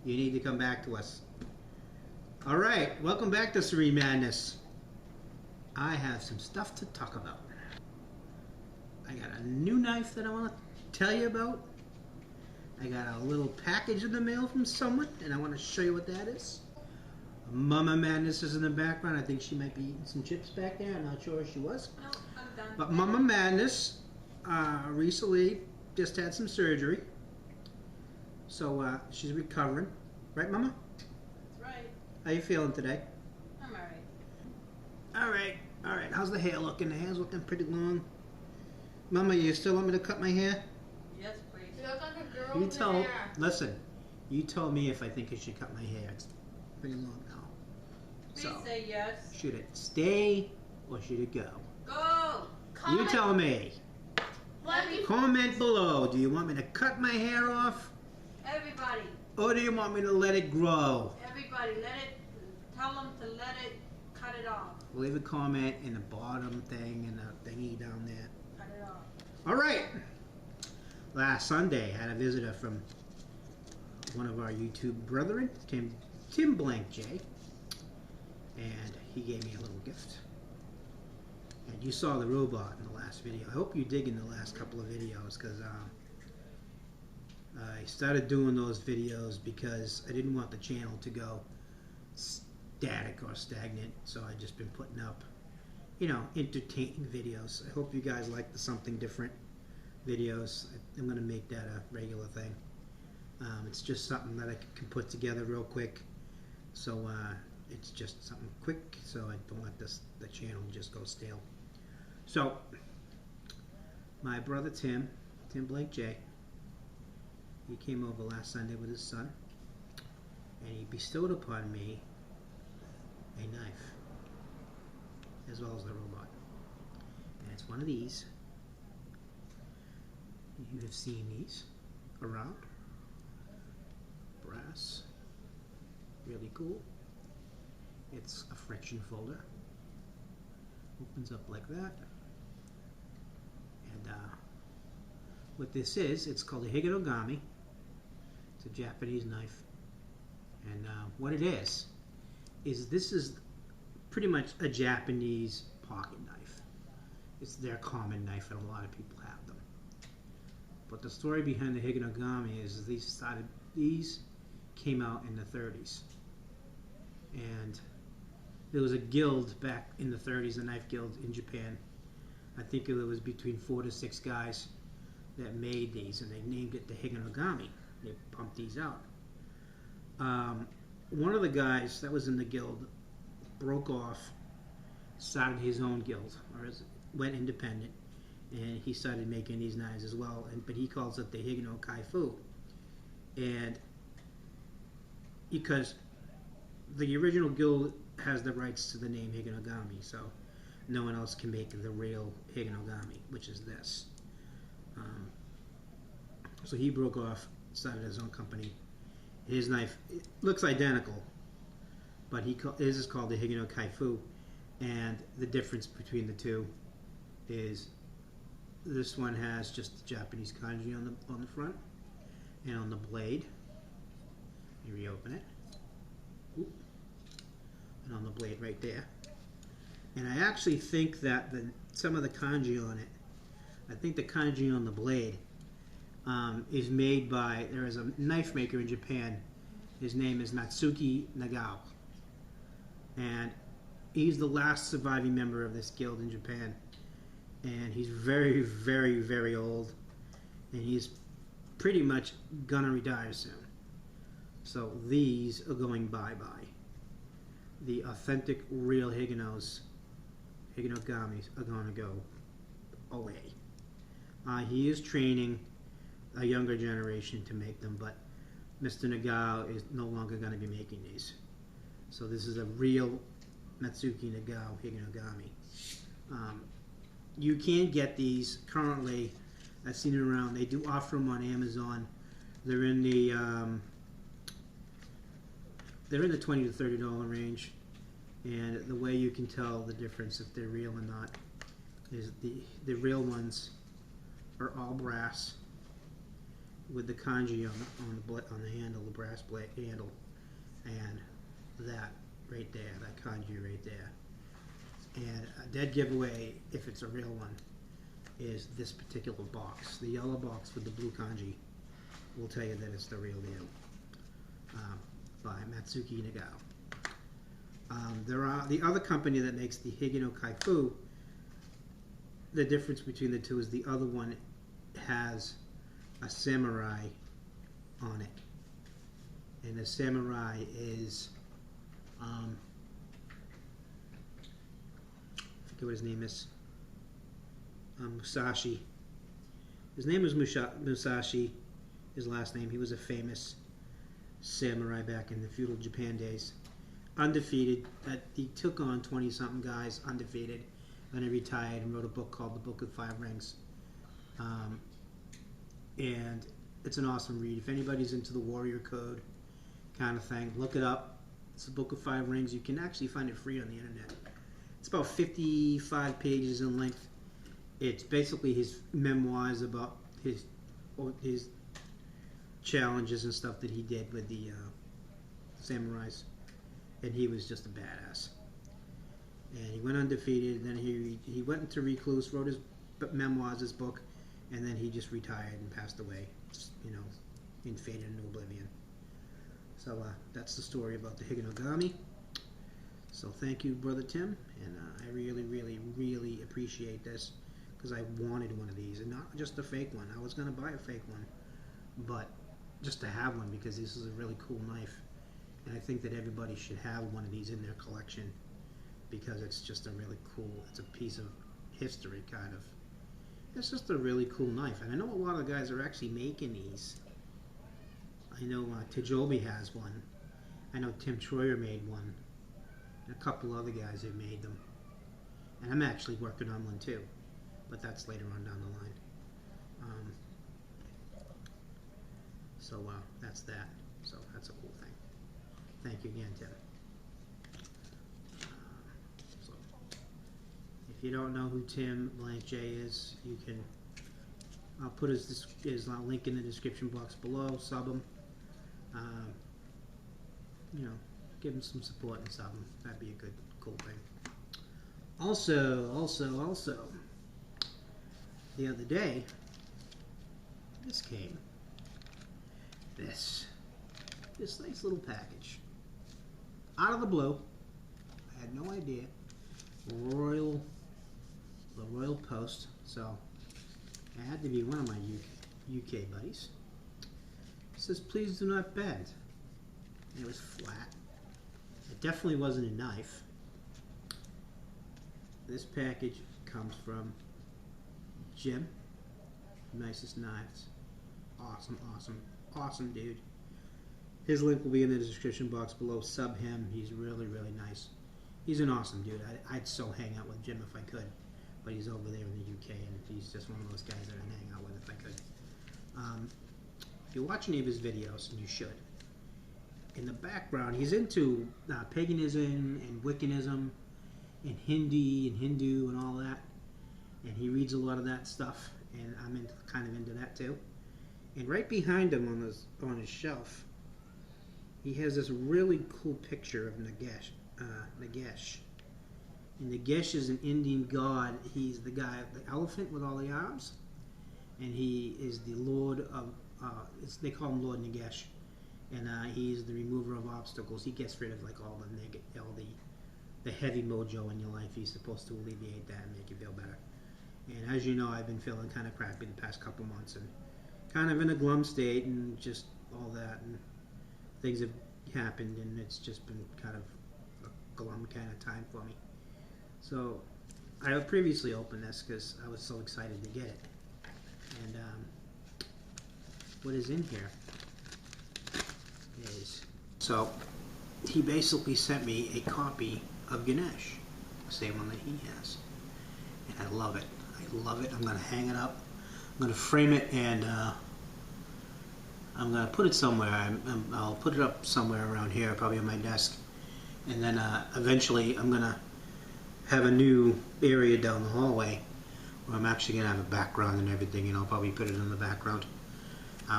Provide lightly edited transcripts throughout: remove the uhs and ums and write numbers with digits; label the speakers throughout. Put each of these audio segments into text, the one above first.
Speaker 1: You need to come back to us. All right, welcome back to Serene Madness. I have some stuff to talk about. I got a new knife that I want to tell you about. I got a little package in the mail from someone, and I want to show you what that is. Mama Madness is in the background. I think she might be eating some chips back there. I'm not sure if she was.
Speaker 2: No, I'm done.
Speaker 1: But Mama Madness recently just had some surgery. So she's recovering. Right, Mama?
Speaker 2: That's right.
Speaker 1: How you feeling today?
Speaker 2: I'm alright.
Speaker 1: All right. How's the hair looking? The hair's looking pretty long. Mama, you still want me to cut my hair?
Speaker 2: Yes, please.
Speaker 3: You look like a girl
Speaker 1: You
Speaker 3: with
Speaker 1: told.
Speaker 3: hair.
Speaker 1: Listen, you told me if I think I should cut my hair. It's pretty long now.
Speaker 2: Please
Speaker 1: So,
Speaker 2: say yes.
Speaker 1: should it stay or should it go?
Speaker 2: Go!
Speaker 1: You tell me.
Speaker 3: Let me.
Speaker 1: Comment below. Do you want me to cut my hair off
Speaker 2: Everybody,
Speaker 1: or do you want me to let it grow?
Speaker 2: everybody, tell them to let it, cut it off.
Speaker 1: Leave a comment in the bottom thing and the thingy down there.
Speaker 2: Cut it off.
Speaker 1: All right. Last Sunday, I had a visitor from one of our YouTube brethren, Tim Blank J, and he gave me a little gift. And you saw the robot in the last video. I hope you dig in the last couple of videos because I started doing those videos because I didn't want the channel to go static or stagnant, so I've just been putting up, entertaining videos. I hope you guys like the something different videos. I'm going to make that a regular thing. It's just something that I can put together real quick, so it's just something quick, so I don't let the channel just go stale. So my brother Tim Blake J, he came over last Sunday with his son, and he bestowed upon me a knife as well as the robot, and it's one of these. You have seen these around. Brass, really cool. It's a friction folder, opens up like that, and what this is, it's called a Higonokami. It's a Japanese knife, and what it is this is pretty much a Japanese pocket knife. It's their common knife, and a lot of people have them. But the story behind the Higonokami is these came out in the 30s, and there was a guild back in the 30s, a knife guild in Japan. I think it was between 4 to 6 guys that made these, and they named it the Higonokami. They pumped these out. One of the guys that was in the guild broke off, started his own guild, went independent, and he started making these knives as well. But he calls it the Higonokami, and because the original guild has the rights to the name Higonokami, so no one else can make the real Higonokami, which is this. So he broke off, started his own company. His knife, it looks identical, but his is called the Higonokami, and the difference between the two is this one has just the Japanese kanji on the front, and on the blade, you reopen it, and on the blade right there. And I actually think that some of the kanji on it, I think the kanji on the blade is made by, there is a knife maker in Japan. His name is Natsuki Nagao, and he's the last surviving member of this guild in Japan, and he's very, very, very old, and he's pretty much gonna retire soon. So these are going bye-bye. The authentic, real Higonokamis are going to go away. He is training a younger generation to make them, but Mr. Nagao is no longer going to be making these. So this is a real Natsuki Nagao Higonokami. You can get these currently. I've seen it around. They do offer them on Amazon. They're in the $20 to $30 range, and the way you can tell the difference if they're real or not is the real ones are all brass with the kanji on the handle, the brass blade handle, and that right there, that kanji right there. And a dead giveaway, if it's a real one, is this particular box. The yellow box with the blue kanji will tell you that it's the real deal. By Matsuki Nagao. There are the other company that makes the Higonokami. The difference between the two is the other one has a samurai on it, and the samurai is I forget what his name is. Musashi. His name was Musashi. His last name. He was a famous samurai back in the feudal Japan days. Undefeated. He took on 20-something guys, undefeated. Then he retired and wrote a book called The Book of Five Rings. And it's an awesome read. If anybody's into the warrior code kind of thing, look it up. It's The Book of Five Rings. You can actually find it free on the internet. It's about 55 pages in length. It's basically his memoirs about his challenges and stuff that he did with the samurais. And he was just a badass. And he went undefeated. Then he went into recluse, wrote his memoirs, his book, and then he just retired and passed away, and faded into oblivion. So that's the story about the Higonokami. So thank you, Brother Tim, and I really, really, really appreciate this, because I wanted one of these, and not just a fake one. I was going to buy a fake one, but just to have one, because this is a really cool knife. And I think that everybody should have one of these in their collection, because it's just a really cool, it's a piece of history, kind of. It's just a really cool knife. And I know a lot of guys are actually making these. I know Tajobi has one. I know Tim Troyer made one. And a couple other guys have made them. And I'm actually working on one too. But that's later on down the line. So that's that. So that's a cool thing. Thank you again, Tim. So, if you don't know who Tim Blank J is, you can. I'll put his link in the description box below. Sub him. Give him some support and sub him. That'd be a good, cool thing. Also, the other day, this came. This nice little package. Out of the blue. I had no idea. The Royal Post. So it had to be one of my UK buddies. It says, please do not bend. And it was flat. It definitely wasn't a knife. This package comes from Jim. Nicest knives. Awesome dude. His link will be in the description box below. Sub him. He's really, really nice. He's an awesome dude. I'd so hang out with Jim if I could. But he's over there in the UK, and he's just one of those guys that I'd hang out with if I could. If you watch any of his videos, and you should, in the background, he's into paganism and Wiccanism and Hindi and Hindu and all that. And he reads a lot of that stuff, and I'm kind of into that too. And right behind him on his shelf, he has this really cool picture of Nagesh. And Nagesh is an Indian god. He's the guy, the elephant with all the arms, and he is the lord of. They call him Lord Nagesh, and he's the remover of obstacles. He gets rid of like all the heavy mojo in your life. He's supposed to alleviate that and make you feel better. And as you know, I've been feeling kind of crappy the past couple months, and kind of in a glum state, and just all that, and things have happened, and it's just been kind of a glum kind of time for me. So I previously opened this because I was so excited to get it. And what is in here is, so he basically sent me a copy of Ganesh, the same one that he has, and I love it. I'm going to hang it up. I'm going to frame it, and I'm going to put it somewhere. I'll put it up somewhere around here, probably on my desk, and then eventually I'm going to have a new area down the hallway where I'm actually going to have a background and everything, and I'll probably put it in the background.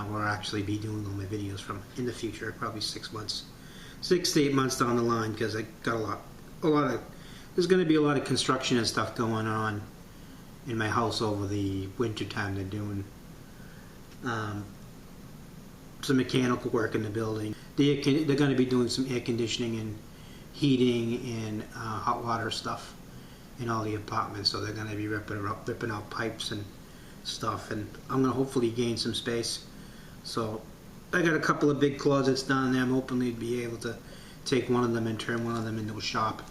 Speaker 1: We'll actually be doing all my videos from in the future, probably 6 months, 6 to 8 months down the line, because I got a lot of, there's going to be a lot of construction and stuff going on in my house over the winter time. They're doing some mechanical work in the building. They're going to be doing some air conditioning and heating and hot water stuff in all the apartments. So they're going to be ripping out pipes and stuff. And I'm going to hopefully gain some space. So I got a couple of big closets down there. I'm hoping to be able to take one of them and turn one of them into a shop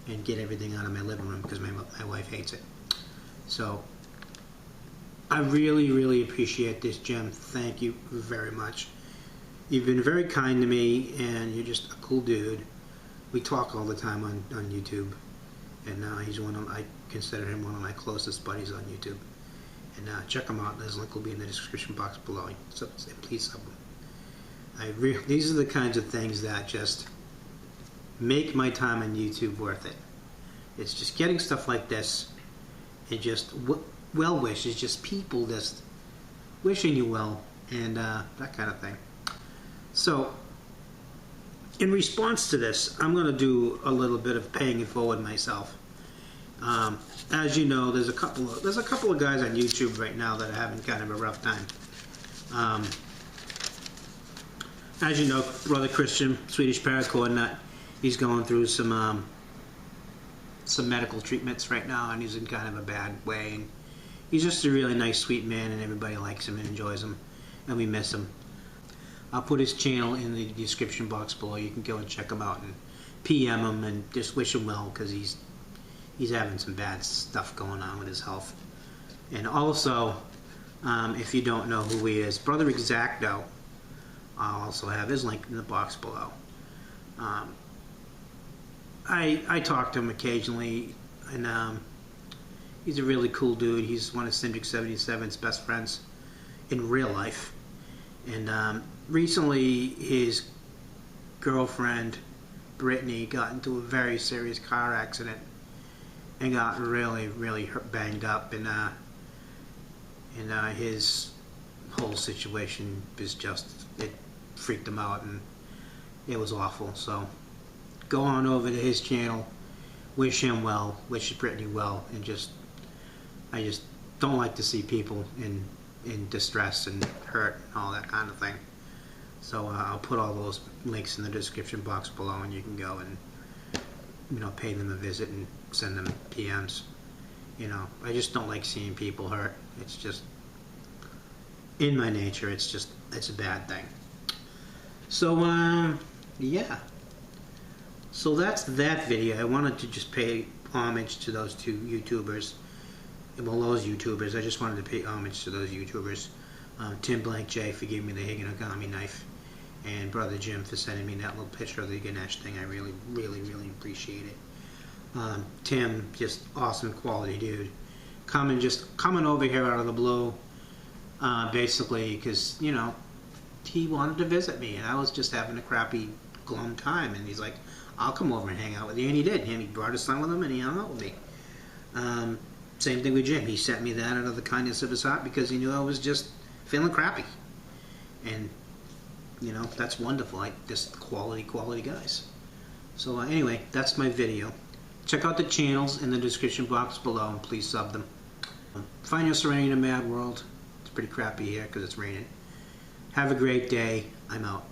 Speaker 1: and get everything out of my living room, because my wife hates it. So I really, really appreciate this, Jim. Thank you very much. You've been very kind to me, and you're just a cool dude. We talk all the time on YouTube, and he's I consider him one of my closest buddies on YouTube. And check him out. His link will be in the description box below. So please sub him. These are the kinds of things that just make my time on YouTube worth it. It's just getting stuff like this, and just well wishes, just people just wishing you well, and that kind of thing. So, in response to this, I'm going to do a little bit of paying it forward myself. As you know, there's a couple of guys on YouTube right now that are having kind of a rough time. As you know, Brother Christian, Swedish paracord nut, he's going through some medical treatments right now, and he's in kind of a bad way. And he's just a really nice, sweet man, and everybody likes him and enjoys him, and we miss him. I'll put his channel in the description box below. You can go and check him out and PM him and just wish him well, because he's having some bad stuff going on with his health. And also, if you don't know who he is, Brother Exacto, I'll also have his link in the box below. I talk to him occasionally, and he's a really cool dude. He's one of Syndric 77's best friends in real life. And recently, his girlfriend, Brittany, got into a very serious car accident and got really, really banged up. And his whole situation was just, it freaked him out, and it was awful. So go on over to his channel, wish him well, wish Brittany well, and I just don't like to see people in distress and hurt and all that kind of thing. So I'll put all those links in the description box below, and you can go and pay them a visit and send them PMs. I just don't like seeing people hurt. It's just in my nature. It's a bad thing. So yeah. So that's that video. I wanted to just pay homage to those two YouTubers. Well, those YouTubers. I just wanted to pay homage to those YouTubers. Tim Blank J for giving me the Higonokami knife, and Brother Jim for sending me that little picture of the Ganesh thing. I really, really, really appreciate it. Tim, just awesome quality dude. Coming over here out of the blue, basically, because he wanted to visit me, and I was just having a crappy, glum time, and he's like, "I'll come over and hang out with you," and he did. And he brought his son with him, and he hung out with me. Same thing with Jim. He sent me that out of the kindness of his heart, because he knew I was just feeling crappy. And, that's wonderful. Just quality guys. So anyway, that's my video. Check out the channels in the description box below, and please sub them. Find your Serene in a mad world. It's pretty crappy here because it's raining. Have a great day. I'm out.